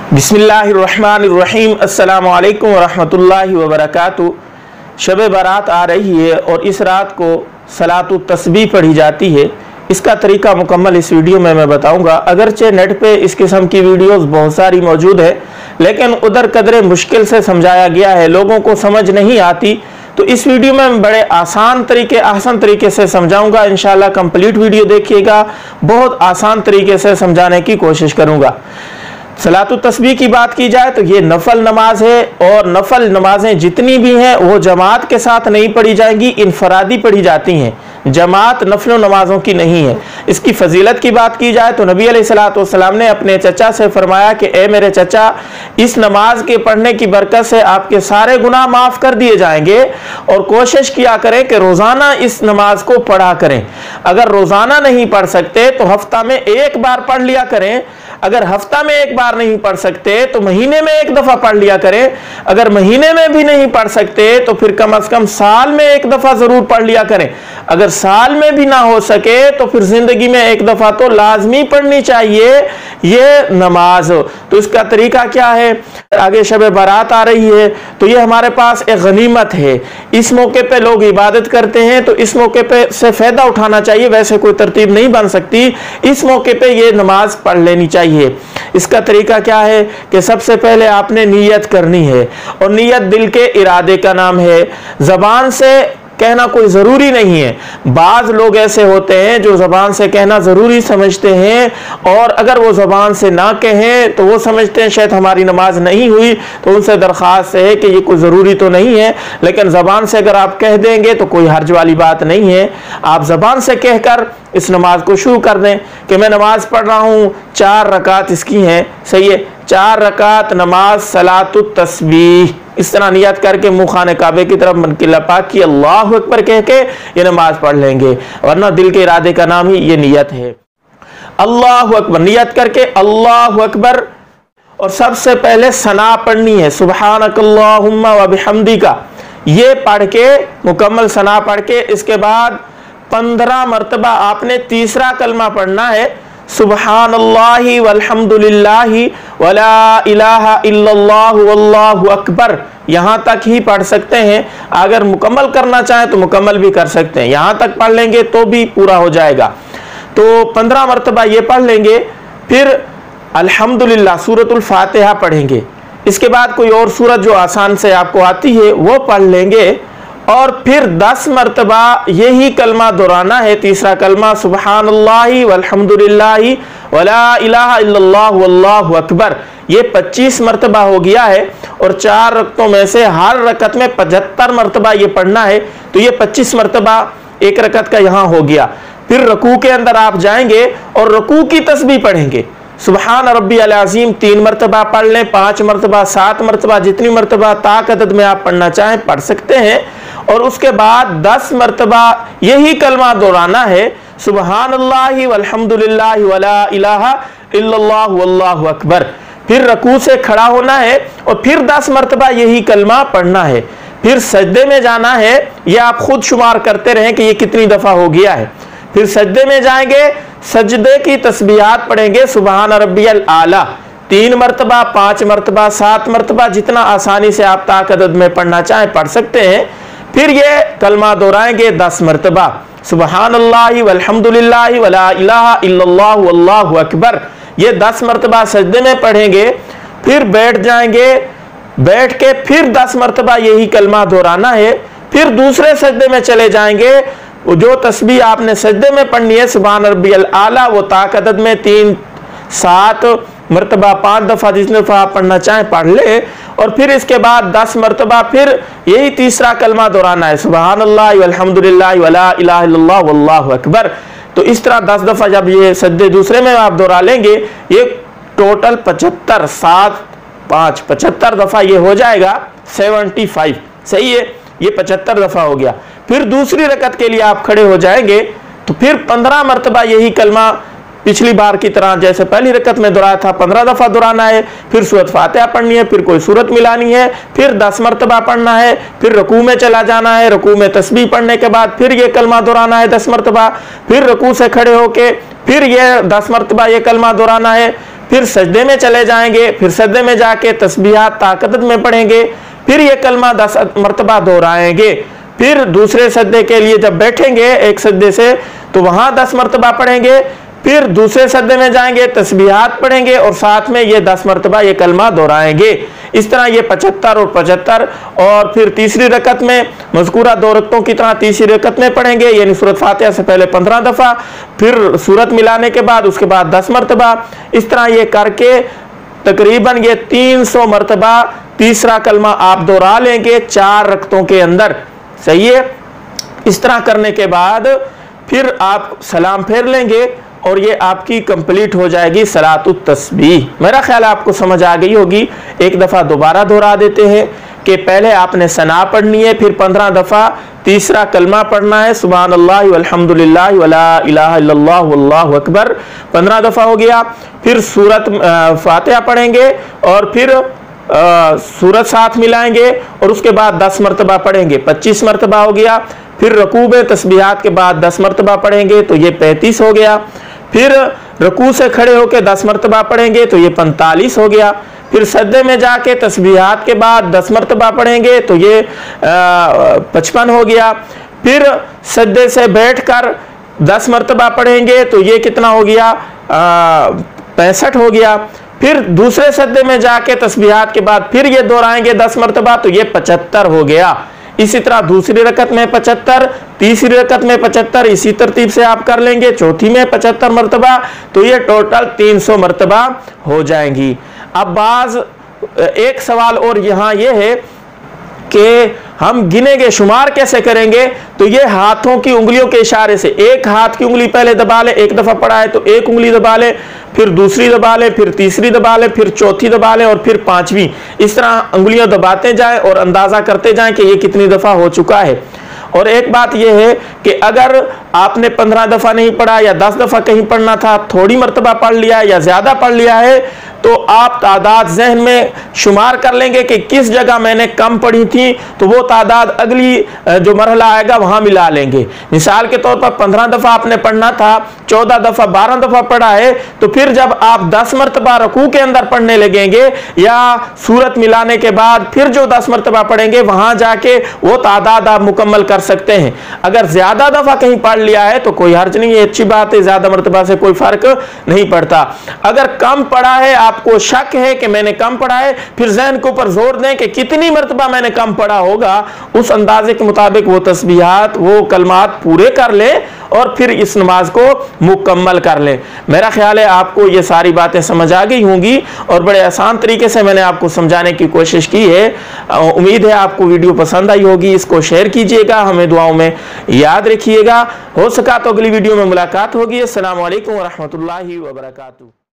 बिस्मिल्लाहिर्रहमानिर्रहीम। अस्सलामु अलैकुम वरहमतुल्लाहि वबरकातुहू। शब बारात आ रही है और इस रात को सलातु तस्बीह पढ़ी जाती है। इसका तरीका मुकम्मल इस वीडियो में मैं बताऊंगा। अगरचे नेट पे इस किस्म की वीडियोस बहुत सारी मौजूद है, लेकिन उधर कदरे मुश्किल से समझाया गया है, लोगों को समझ नहीं आती। तो इस वीडियो में मैं बड़े आसान तरीके से समझाऊंगा। इंशाल्लाह कंप्लीट वीडियो देखिएगा, बहुत आसान तरीके से समझाने की कोशिश करूंगा। सलातु तस्बीह की बात की जाए तो ये नफल नमाज है, और नफल नमाजें जितनी भी हैं वो जमात के साथ नहीं पढ़ी जाएंगी, इनफरादी पढ़ी जाती हैं। जमात नफल नमाजों की नहीं है। इसकी फजीलत की बात की जाए तो नबी अलैहिस्सलातु वस्सलाम ने अपने चचा से फरमाया कि ए मेरे चचा, इस नमाज के पढ़ने की बरकत से आपके सारे गुनाह माफ़ कर दिए जाएंगे, और कोशिश किया करें कि रोज़ाना इस नमाज को पढ़ा करें। अगर रोज़ाना नहीं पढ़ सकते तो हफ्ता में एक बार पढ़ लिया करें। अगर हफ्ता में एक बार नहीं पढ़ सकते तो महीने में एक दफ़ा पढ़ लिया करें। अगर महीने में भी नहीं पढ़ सकते तो फिर कम से कम साल में एक दफ़ा ज़रूर पढ़ लिया करें। अगर साल में भी ना हो सके तो फिर ज़िंदगी में एक दफ़ा तो लाजमी पढ़नी चाहिए ये नमाज। तो इसका तरीका क्या है? आगे शब बारात आ रही है तो ये हमारे पास एक गनीमत है। इस मौके पे लोग इबादत करते हैं, तो इस मौके पे से फ़ायदा उठाना चाहिए। वैसे कोई तरतीब नहीं बन सकती, इस मौके पे ये नमाज पढ़ लेनी चाहिए। इसका तरीका क्या है कि सबसे पहले आपने नियत करनी है, और नियत दिल के इरादे का नाम है। ज़बान से कहना कोई ज़रूरी नहीं है। बाज़ लोग ऐसे होते हैं जो ज़बान से कहना ज़रूरी समझते हैं, और अगर वो ज़बान से ना कहें तो वो समझते हैं शायद हमारी नमाज नहीं हुई। तो उनसे दरख्वास्त है कि ये कोई ज़रूरी तो नहीं है, लेकिन ज़बान से अगर आप कह देंगे तो कोई हर्ज वाली बात नहीं है। आप ज़बान से कहकर इस नमाज को शुरू कर दें कि मैं नमाज पढ़ रहा हूँ, 4 रकात इसकी हैं, सही है, 4 रकात नमाज सलातु तस्बीह। इस तरह नियत करके मुँह खाने काबे की तरफ मन की लपाक की अल्लाहु अकबर कह के ये नमाज पढ़ लेंगे, वरना दिल के इरादे का नाम ही ये नियत है। अल्लाहु अकबर नियत करके अल्लाहु अकबर, और सबसे पहले सना पढ़नी है, सुब्हानकल्लाहुम्मा व बिहम्दिका। ये पढ़ के मुकम्मल सना पढ़ के इसके बाद 15 मरतबा आपने तीसरा कलमा पढ़ना है, सुब्हानल्लाहि वल्हम्दुलिल्लाहि वला इलाहा इल्लल्लाहु वल्लाहु अकबर। यहाँ तक ही पढ़ सकते हैं। अगर मुकम्मल करना चाहें तो मुकम्मल भी कर सकते हैं, यहाँ तक पढ़ लेंगे तो भी पूरा हो जाएगा। तो 15 मरतबा ये पढ़ लेंगे। फिर अल्हम्दुलिल्लाह सूरतुल फातिहा पढ़ेंगे। इसके बाद कोई और सूरत जो आसान से आपको आती है वो पढ़ लेंगे, और फिर 10 मरतबा यही कलमा दोहराना है, तीसरा कलमा सुब्हानल्लाहि वल्हम्दुलिल्लाहि वला इलाहा इल्लल्लाहु वल्लाहु अकबर। ये 25 मरतबा हो गया है, और 4 रकतों में से हर रकत में 75 मरतबा ये पढ़ना है। तो ये 25 मरतबा एक रकत का यहाँ हो गया। फिर रकू के अंदर आप जाएंगे और रकू की तस्बीह पढ़ेंगे, सुबहान रब्बियल अज़ीम 3 मरतबा पढ़ लें, 5 मरतबा, 7 मरतबा, जितनी मरतबा ताक अदद में आप पढ़ना चाहें पढ़ सकते हैं। और उसके बाद 10 मरतबा यही कलमा दोहराना है, सुबहानल्लाहि वल्हम्दुलिल्लाहि वला इलाहा इल्लल्लाहु वल्लाहु अकबर। फिर रकू से खड़ा होना है और फिर 10 मरतबा यही कलमा पढ़ना है। फिर सजदे में जाना है, यह आप खुद शुमार करते रहें कि ये कितनी दफ़ा हो गया है। फिर सजदे में जाएंगे, सजदे की तस्बीहात पढ़ेंगे, सुबहान रब्बियल आला 3 मरतबा, 5 मरतबा, 7 मरतबा, जितना आसानी से आप ताक अदद में पढ़ना चाहें पढ़ सकते हैं। फिर ये कलमा दोहराएंगे 10 मरतबा, सुबहानल्लाहि वल्हम्दुलिल्लाहि वला इलाहा इल्लल्लाहु वल्लाहु अकबर। ये 10 मरतबा सजदे में पढ़ेंगे। फिर बैठ जाएंगे, बैठ के फिर 10 मरतबा यही कलमा दोहराना है। फिर दूसरे सजदे में चले जाएंगे, जो तस्बीह आपने सजदे में पढ़नी है सुभान रब्बियल आला, वो ताक अदद में 3, 7 मरतबा, 5 दफ़ा, जितने दफ़ा आप पढ़ना चाहें पढ़ ले। और फिर इसके बाद 10 मरतबा फिर यही तीसरा कलमा दोहराना है, सुब्हानल्लाहि वल्हम्दुलिल्लाहि वला इलाहा इल्लल्लाहु वल्लाहु अकबर। तो इस तरह 10 दफ़ा जब ये सजदे दूसरे में आप दोहरा लेंगे, ये टोटल 75, 7, 5, 75 दफ़ा ये हो जाएगा 75, सही है। ये 75 दफ़ा हो गया। फिर दूसरी रकत के लिए आप खड़े हो जाएंगे, तो फिर 15 मरतबा यही कलमा पिछली बार की तरह जैसे पहली रकत में दोहराया था 15 दफ़ा दोहराना है। फिर सूरत फातिहा पढ़नी है, फिर कोई सूरत मिलानी है, फिर 10 मरतबा पढ़ना है। फिर रकू में चला जाना है, रकू में तस्बीह पढ़ने के बाद फिर ये कलमा दोहराना है 10 मरतबा। फिर रकू से खड़े होके फिर ये 10 मरतबा ये कलमा दोहराना है। फिर सजदे में चले जाएंगे, फिर सजदे में जाके तस्बीहात ताकत में पढ़ेंगे, फिर ये कलमा 10 मरतबा दोहराएंगे, फिर दूसरे सजदे के लिए जब बैठेंगे एक सजदे से तो वहां 10 मरतबा पढ़ेंगे, फिर दूसरे सजदे में जाएंगे, तस्बीहात पढ़ेंगे और साथ में ये 10 मरतबा ये कलमा दोहराएंगे। इस तरह ये 75 और 75, और फिर तीसरी रकत में मज़कूरा 2 रकतों की तरह तीसरी रकत में पढ़ेंगे, यानी सूरत फातिहा से पहले 15 दफ़ा, फिर सूरत मिलाने के बाद उसके बाद 10 मरतबा। इस तरह ये करके तकरीबन ये 300 मरतबा तीसरा कलमा आप दोहरा लेंगे 4 रकतों के अंदर। सही है। इस तरह करने के बाद फिर आप सलाम फेर लेंगे और ये आपकी कंप्लीट हो जाएगी सलातुत तस्बीह। मेरा ख्याल आपको समझ आ गई होगी। एक दफ़ा दोबारा दोहरा देते हैं कि पहले आपने सना पढ़नी है, फिर 15 दफ़ा तीसरा कलमा पढ़ना है, सुभान अल्लाह वल्हम्दुलिल्लाह वला इलाहा इल्लल्लाह वल्लाहु अकबर, 15 दफ़ा हो गया। फिर सूरत फातिहा पढ़ेंगे और फिर सूरत साथ मिलाएंगे और उसके बाद 10 मरतबा पढ़ेंगे, 25 मरतबा हो गया। फिर रकू में तस्बीहात के बाद 10 मरतबा पढ़ेंगे तो ये 35 हो गया। फिर रकू से खड़े होकर 10 मरतबा पढ़ेंगे तो ये 45 हो गया। फिर सजदे में जाके तस्बीहात के बाद 10 मरतबा पढ़ेंगे तो ये 55 हो गया। फिर सजदे से बैठकर 10 मरतबा पढ़ेंगे तो ये कितना हो गया, 65 हो गया। फिर दूसरे सजदे में जाके तस्बीहात के बाद फिर ये दोहराएंगे 10 मरतबा तो ये 75 हो गया। इसी तरह दूसरी रकत में 75, तीसरी रकत में 75, इसी तरतीब से आप कर लेंगे। चौथी में 75 मरतबा तो ये टोटल 300 मरतबा हो जाएंगी। अब बाज एक सवाल और यहाँ ये है कि हम गिनेंगे, शुमार कैसे करेंगे? तो ये हाथों की उंगलियों के इशारे से, एक हाथ की उंगली पहले दबा ले, एक दफा पड़ा है तो एक उंगली दबा ले, फिर दूसरी दबा ले, फिर तीसरी दबा ले, फिर चौथी दबा ले और फिर 5वीं। इस तरह उंगलियां दबाते जाएं और अंदाजा करते जाएं कि ये कितनी दफा हो चुका है। और एक बात यह है कि अगर आपने 15 दफा नहीं पढ़ा या 10 दफा कहीं पढ़ना था, थोड़ी मरतबा पढ़ लिया या ज्यादा पढ़ लिया है, तो आप तादाद जहन में शुमार कर लेंगे कि किस जगह मैंने कम पढ़ी थी, तो वो तादाद अगली जो मरहला आएगा वहां मिला लेंगे। मिसाल के तौर पर 15 दफा आपने पढ़ना था, 14 दफा 12 दफा पढ़ा है, तो फिर जब आप 10 मरतबा रकू के अंदर पढ़ने लगेंगे या सूरत मिलाने के बाद फिर जो 10 मरतबा पढ़ेंगे वहां जाके वो तादाद आप मुकम्मल कर सकते हैं। अगर ज्यादा दफा कहीं पढ़ लिया है तो कोई हर्ज नहीं है, अच्छी बात है, ज्यादा मरतबा से कोई फर्क नहीं पड़ता। अगर कम पढ़ा है, आपको शक है कि मैंने कम पढ़ा है, फिर ज़हन के ऊपर जोर दें कि कितनी मरतबा मैंने कम पढ़ा होगा, उस अंदाजे के मुताबिक वो तस्बीहात, वो कलमात पूरे कर ले और फिर इस नमाज को मुकम्मल कर ले। मेरा ख्याल है आपको ये सारी बातें समझ आ गई होंगी और बड़े आसान तरीके से मैंने आपको समझाने की कोशिश की है। उम्मीद है आपको वीडियो पसंद आई होगी। इसको शेयर कीजिएगा, हमें दुआओं में याद रखिएगा। हो सका तो अगली वीडियो में मुलाकात होगी। अस्सलामु अलैकुम व रहमतुल्लाहि व बरकातुहू।